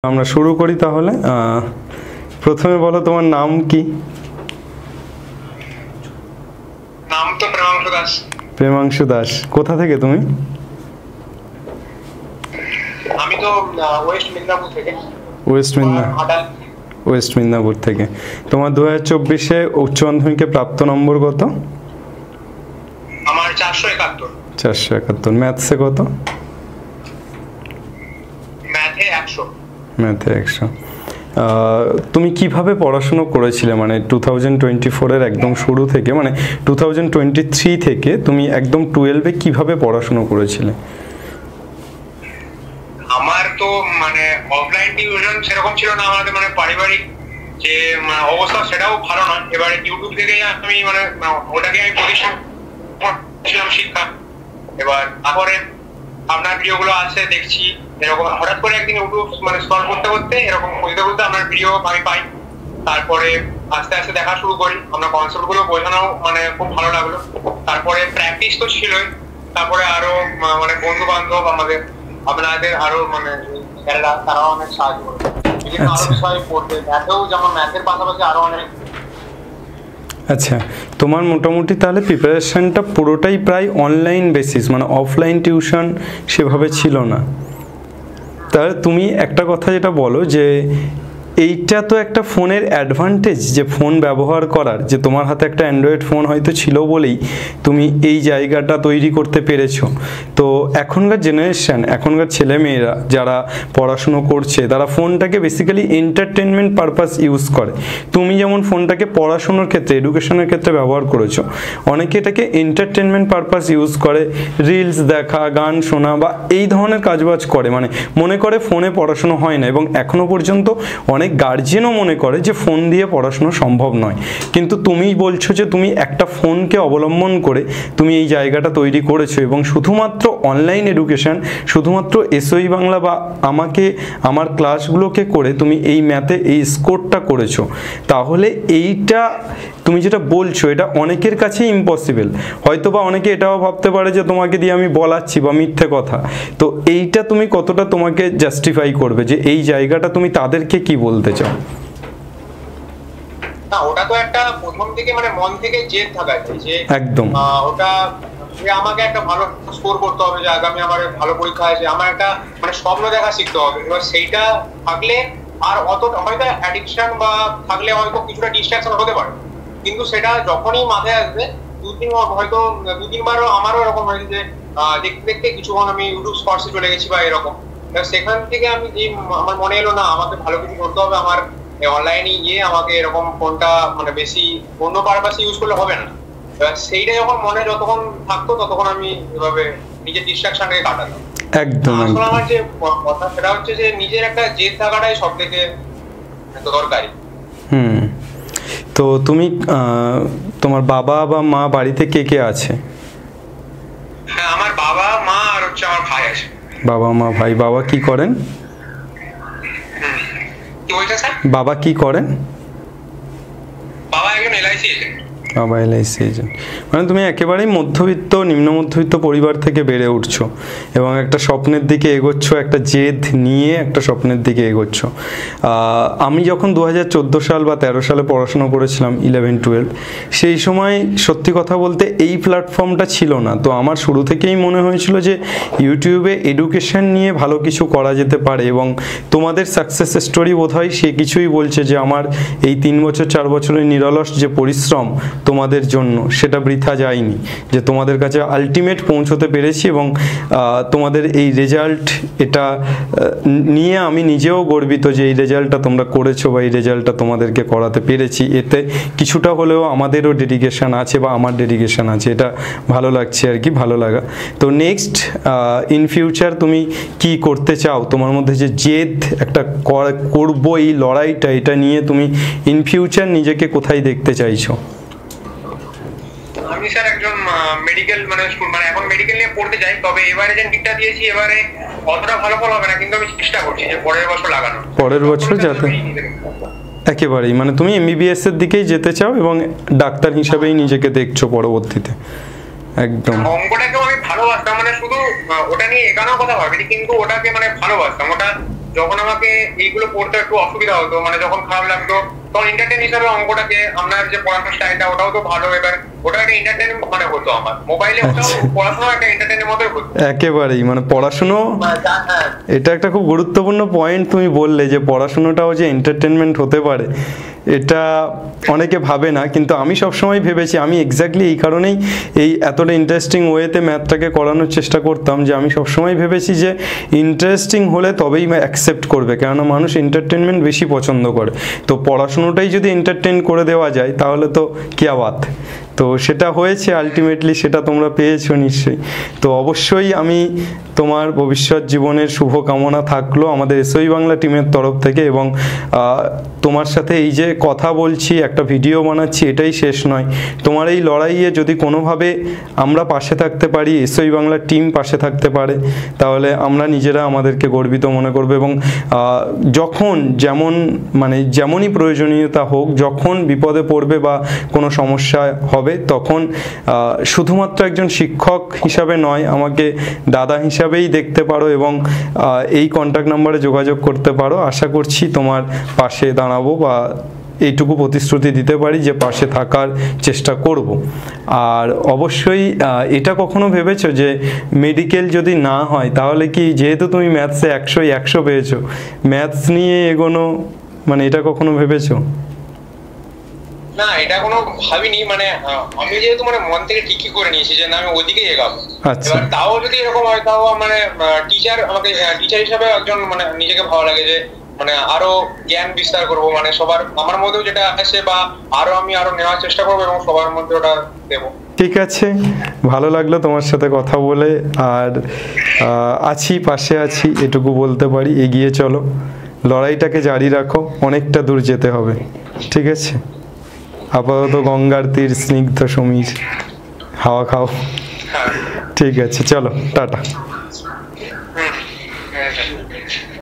আমরা শুরু করি তাহলে। প্রথমে বলো তোমার নাম কি? নাম তো প্রেমাংশু দাস। প্রেমাংশু দাস, কোথা থেকে তুমি? আমি তো ওয়েস্ট মিদনাপুর থেকে। ওয়েস্ট মিদনাপুর থেকে। তোমার 2024-এ উচ্চ মাধ্যমিকে প্রাপ্ত নম্বর কত? আমার 471। 471। ম্যাথসে কত? ম্যাথে 100। ম্যাথে 100। তুমি কিভাবে পড়াশুনো করেছিলে, মানে 2024-এর একদম শুরু থেকে, মানে 2023 থেকে তুমি একদম 12-এ কিভাবে পড়াশুনো করেছিলে? আমার তো মানে অফলাইন টিউশন সেরকম ছিল না, আমাদের মানে পারিবারিক যে অবস্থা সেটাও ভালো না। এবারে ইউটিউব থেকে আমি মানে ওটাকে আমি প্রতিষ্ঠান করছিলাম শিক্ষা। এবার তারপরে আপনার ভিডিওগুলো আছে দেখছি, এরকম হঠাৎ করে একদিন ইউটিউব মানে স্ক্রল করতে করতে এরকম খুঁজতে খুঁজতে আপনার ভিডিও আমি পাই। তারপরে আস্তে আস্তে দেখা শুরু করি, আপনার কনসেপ্ট গুলো বোঝানো মানে খুব ভালো লাগলো। তারপরে প্র্যাকটিস তো ছিলই, তারপরে আরো মানে বন্ধু বান্ধব আপনাদের আরো মানে স্যারেরা তারাও অনেক সাহায্য করে বিভিন্ন আরো বিষয় পড়তে, ম্যাথেও যেমন ম্যাথের পাশাপাশি আরো অনেক। আচ্ছা, তোমার মোটামুটি তাহলে প্রিপারেশনটা পুরোটাই প্রায় অনলাইন বেসিস, মানে অফলাইন টিউশন সেভাবে ছিল না। তাহলে তুমি একটা কথা যেটা বলো যে এইটা তো একটা ফোনের অ্যাডভান্টেজ, যে ফোন ব্যবহার করার, যে তোমার হাতে একটা অ্যান্ড্রয়েড ফোন হয়তো ছিল বলেই তুমি এই জায়গাটা তৈরি করতে পেরেছো। তো এখনকার জেনারেশন, এখনকার ছেলেমেয়েরা যারা পড়াশুনো করছে তারা ফোনটাকে বেসিক্যালি এন্টারটেনমেন্ট পারপাস ইউজ করে। তুমি যেমন ফোনটাকে পড়াশুনোর ক্ষেত্রে, এডুকেশনের ক্ষেত্রে ব্যবহার করেছো, অনেকে এটাকে এন্টারটেনমেন্ট পারপাস ইউজ করে, রিলস দেখা, গান শোনা বা এই ধরনের কাজবাজ করে, মানে মনে করে ফোনে পড়াশুনো হয় না। এবং এখনো পর্যন্ত অনেক গার্জিয়ানও মনে করে যে ফোন দিয়ে পড়াশোনা সম্ভব নয়। কিন্তু তুমি বলছো যে তুমি একটা ফোনকে অবলম্বন করে তুমি এই জায়গাটা তৈরি করেছো, এবং শুধুমাত্র অনলাইন এডুকেশন, শুধুমাত্র এসওই বাংলা বা আমার ক্লাসগুলোকে করে তুমি এই ম্যাথে এই স্কোরটা করেছো। তাহলে এইটা তুমি যেটা বলছো এটা অনেকের কাছেই ইম্পসিবল। হয়তো বা অনেকে এটাও ভাবতে পারে যে তোমাকে দিয়ে আমি বলাচ্ছি বা মিথ্যে কথা। তো এইটা তুমি কতটা তোমাকে জাস্টিফাই করবে, যে এই জায়গাটা তুমি তাদেরকে কি বলতে চাও? না, ওটা তো একটা প্রথম থেকে মানে মন থেকে জেদ থাকা যে একদম ওটা আমাকে একটা ভালো স্কোর করতে হবে, যে আগামী আমার ভালো পরীক্ষা আছে, আমার একটা মানে স্বপ্ন দেখা শিখতে হবে। এবার সেইটা থাকলে আর অত হয়তো অ্যাডিকশন বা থাকলে হয়তো কিছুটা ডিস্ট্রাকশন হতে পারে, কিন্তু সেটা যখনই মাথায় আসবে হয়তো দু তিনবারও আমারও এরকম হয়েছে যে দেখতে দেখতে কিছুক্ষণ আমি ইউটিউব শর্টসে চলে গেছি বা এরকম। সেখান থেকে আমি যে আমার মনে এলো না আমাকে ভালো কিছু করতে হবে, আমার অনলাইনে গিয়ে আমাকে এরকম ফোনটা মানে বেশি অন্য পারপাসে ইউজ করলে হবে না। সেইটা যখন মনে যতক্ষণ থাকতো ততক্ষণ আমি এভাবে নিজের ডিস্ট্রাকশনকে কাটাতাম। একদম। আসলে আমার যে কথা সেটা হচ্ছে যে নিজের একটা জেদ থাকাটাই সব থেকে দরকারি। তো তুমি তোমার বাবা বা মা বাড়িতে কে কে আছে? হ্যাঁ, আমার বাবা মা আর হচ্ছে আমার ভাই আছে। বাবা মা ভাই। বাবা কি করেন? কি বলছেন স্যার? বাবা কি করেন? বাবা একজন এলআইসি এজেন্ট। বাবা এলআইসি এজেন্ট। মানে তুমি একেবারেই মধ্যবিত্ত, নিম্ন মধ্যবিত্ত পরিবার থেকে বেড়ে উঠছো এবং একটা স্বপ্নের দিকে এগোচ্ছ, একটা জেদ নিয়ে একটা স্বপ্নের দিকে এগোচ্ছ। আমি যখন 2014 সাল বা 13 সালে পড়াশোনা করেছিলাম 11-12, সেই সময় সত্যি কথা বলতে এই প্ল্যাটফর্মটা ছিল না। তো আমার শুরু থেকেই মনে হয়েছিল যে ইউটিউবে এডুকেশন নিয়ে ভালো কিছু করা যেতে পারে, এবং তোমাদের সাকসেস স্টোরি বোধহয় সে কিছুই বলছে যে আমার এই 3 বছর 4 বছরের নিরলস যে পরিশ্রম তোমাদের জন্য সেটা বৃথা যায়নি, যে তোমাদের কাছে আলটিমেট পৌঁছতে পেরেছি। এবং তোমাদের এই রেজাল্ট, এটা নিয়ে আমি নিজেও গর্বিত যে এই রেজাল্টটা তোমরা করেছো বা এই রেজাল্টটা তোমাদেরকে করাতে পেরেছি। এতে কিছুটা হলেও আমাদেরও ডেডিকেশন আছে বা আমার ডেডিকেশন আছে, এটা ভালো লাগছে আর কি, ভালো লাগা। তো নেক্সট ইন ফিউচার তুমি কি করতে চাও? তোমার মধ্যে যে জেদ একটা করবো এই লড়াইটা, এটা নিয়ে তুমি ইন ফিউচার নিজেকে কোথায় দেখতে চাইছো? আমি স্যার একজন মেডিকেল মানে এখন মেডিকেল নিয়ে পড়তে চাই, তবে এবারে যে নিটটা দিয়েছি এবারে অতটা ভালো ফল হবে না, কিন্তু আমি চেষ্টা করছি যে পরের বছর লাগানো। পরের বছর যাতে একেবারেই মানে তুমি এমবিবিএস এর দিকেই যেতে চাও এবং ডাক্তার হিসেবেই নিজেকে দেখছো পরবর্তীতে। একদম। অঙ্কটাকেও আমি ভালোবাসতাম, মানে শুধু ওটা নিয়ে একানোর কথা ভাবিনি, কিন্তু ওটাকে মানে ভালোবাসতাম। ওটা যখন আমাকে এইগুলো পড়তে একটু অসুবিধা হতো, মানে যখন খারাপ লাগতো, তখন এন্টারটেইন হিসাবে অঙ্কটাকে, আপনার যে পড়ানোর স্টাইলটা ওটাও তো ভালো, এবার ওটা একটা এন্টারটেইন মানে হতো আমার মোবাইলে, ওটাও পড়াশোনা একটা এন্টারটেইনের মতোই হতো একেবারেই, মানে পড়াশুনো, এটা একটা খুব গুরুত্বপূর্ণ পয়েন্ট তুমি বললে যে পড়াশুনোটাও যে এন্টারটেনমেন্ট হতে পারে, এটা অনেকে ভাবে না, কিন্তু আমি সবসময় ভেবেছি। আমি এক্স্যাক্টলি এই কারণেই এই এতটা ইন্টারেস্টিং ওয়েতে ম্যাথটাকে করানোর চেষ্টা করতাম, যে আমি সবসময় ভেবেছি যে ইন্টারেস্টিং হলে তবেই অ্যাকসেপ্ট করবে, কেননা মানুষ এন্টারটেনমেন্ট বেশি পছন্দ করে। তো পড়াশুনোটাই যদি এন্টারটেন করে দেওয়া যায় তাহলে তো কিয়া বাত। তো সেটা হয়েছে আলটিমেটলি, সেটা তোমরা পেয়েছো নিশ্চয়ই। তো অবশ্যই আমি তোমার ভবিষ্যৎ জীবনের শুভকামনা থাকলো আমাদের এসওই বাংলা টিমের তরফ থেকে, এবং তোমার সাথে এই যে কথা বলছি, একটা ভিডিও বানাচ্ছি, এটাই শেষ নয়। তোমার এই লড়াইয়ে যদি কোনোভাবে আমরা পাশে থাকতে পারি, এসওই বাংলা টিম পাশে থাকতে পারে, তাহলে আমরা নিজেরা আমাদেরকে গর্বিত মনে করবো। এবং যখন যেমনই প্রয়োজনীয়তা হোক, যখন বিপদে পড়বে বা কোনো সমস্যা হবে, তখন শুধুমাত্র একজন শিক্ষক হিসাবে নয়, আমাকে দাদা হিসাবেই দেখতে পারো, এবং এই কন্ট্যাক্ট নাম্বারে যোগাযোগ করতে পারো। আশা করছি তোমার পাশে দাঁড়াবো, বা এইটুকু প্রতিশ্রুতি দিতে পারি যে পাশে থাকার চেষ্টা করব। আর অবশ্যই এটা কখনো ভেবেছো যে মেডিকেল যদি না হয়, তাহলে কি, যেহেতু তুমি ম্যাথসে 100 পেয়েছো, ম্যাথস নিয়ে এগোনো, মানে এটা কখনো ভেবেছো? না, এটা কোনো ভাবিনি, মানে আমি যেহেতু মানে মন থেকে ঠিকই করে নিয়েছি যে না আমি ওদিকেই এগাবো। এবার তাও যদি এরকম হয়, তাও মানে টিচার হিসাবে একজন মানে নিজেকে ভালো লাগে যে মানে আরো জ্ঞান বিস্তার করবো, মানে সবার, আমার মধ্যেও যেটা আছে বা আমি আরো নেওয়ার চেষ্টা করবো এবং সবার মধ্যে ওটা দেবো। ঠিক আছে, ভালো লাগলো তোমার সাথে কথা বলে। আর পাশে আছি, এটুকু বলতে পারি। এগিয়ে চলো, লড়াইটাকে জারি রাখো, অনেকটা দূর যেতে হবে। ঠিক আছে, আপাতত গঙ্গার তীর, স্নিগ্ধ সমীর হাওয়া খাও। ঠিক আছে, চলো, টাটা।